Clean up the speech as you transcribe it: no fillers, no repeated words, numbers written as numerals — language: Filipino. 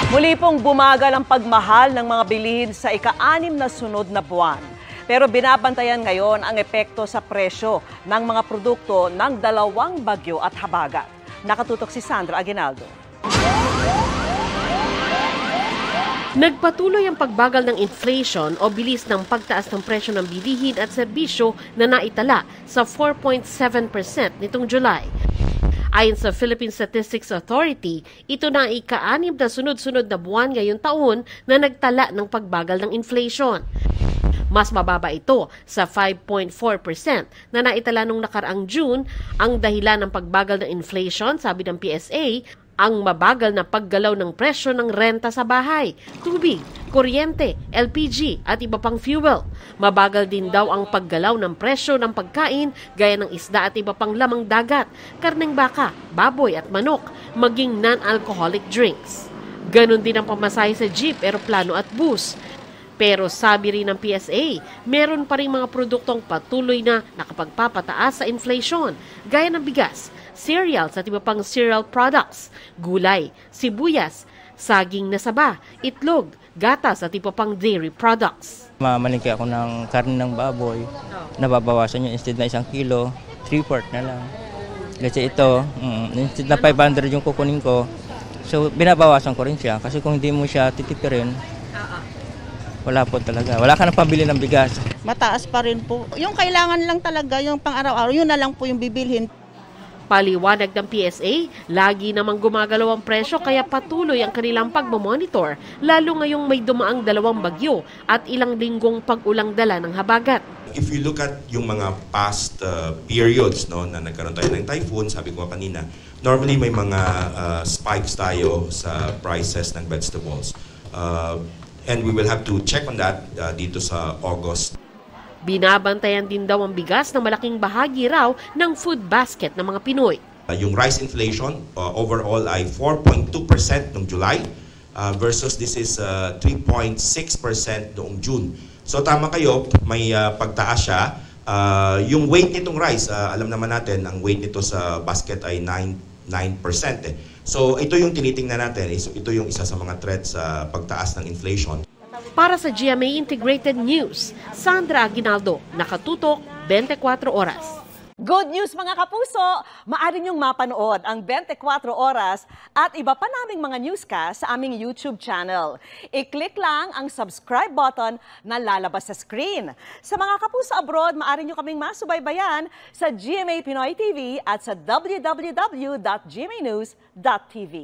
Muli pong bumagal ang pagmahal ng mga bilihin sa ika-6 na sunod na buwan. Pero binabantayan ngayon ang epekto sa presyo ng mga produkto ng dalawang bagyo at habagat. Nakatutok si Sandra Aguinaldo. Nagpatuloy ang pagbagal ng inflation o bilis ng pagtaas ng presyo ng bilihin at serbisyo na naitala sa 4.7% nitong July. Ayon sa Philippine Statistics Authority, ito na ang ika-6 na sunod-sunod na buwan ngayong taon na nagtala ng pagbagal ng inflation. Mas mababa ito sa 5.4% na naitala nung nakaraang June. Ang dahilan ng pagbagal ng inflation, sabi ng PSA, ang mabagal na paggalaw ng presyo ng renta sa bahay, tubig, kuryente, LPG at iba pang fuel. Mabagal din daw ang paggalaw ng presyo ng pagkain gaya ng isda at iba pang lamang dagat, karneng baka, baboy at manok, maging non-alcoholic drinks. Ganon din ang pamasahe sa jeep, eroplano at bus. Pero sabi rin ng PSA, meron pa rin mga produktong patuloy na nakapagpapataas sa inflation, gaya ng bigas, cereals at iba pang cereal products, gulay, sibuyas, saging na saba, itlog, gatas at iba pang dairy products. Mamalingki ako ng karne ng baboy, nababawasan niya instead na 1 kilo, 3/4 na lang. Kasi ito, instead na 500 yung kukunin ko, so binabawasan ko rin siya kasi kung hindi mo siya titipirin, wala po talaga. Wala ka nang pambili ng bigas. Mataas pa rin po. Yung kailangan lang talaga, yung pang-araw-araw, yun na lang po yung bibilhin. Paliwanag ng PSA, lagi namang gumagalaw ang presyo kaya patuloy ang kanilang pagmamonitor, lalo ngayong may dumaang 2 bagyo at ilang linggong pag-ulang dala ng habagat. If you look at yung mga past periods no, na nagkaroon tayo ng typhoon, sabi ko kanina, normally may mga spikes tayo sa prices ng vegetables. And we will have to check on that dito sa August. Binabantayan din daw ang bigas na malaking bahagi raw ng food basket ng mga Pinoy. Yung rice inflation overall ay 4.2% noong July versus this is 3.6% noong June. So tama kayo, may pagtaas siya. Yung weight nitong rice, alam naman natin, ang weight nito sa basket ay 9%. So ito yung tinitingnan natin, ito yung isa sa mga threats sa pagtaas ng inflation. Para sa GMA Integrated News, Sandra Aguinaldo, nakatutok 24 oras. Good news mga kapuso! Maaari niyong mapanood ang 24 oras at iba pa naming mga newscast sa aming YouTube channel. I-click lang ang subscribe button na lalabas sa screen. Sa mga kapuso abroad, maaari niyo kaming masubaybayan sa GMA Pinoy TV at sa www.gmanews.tv.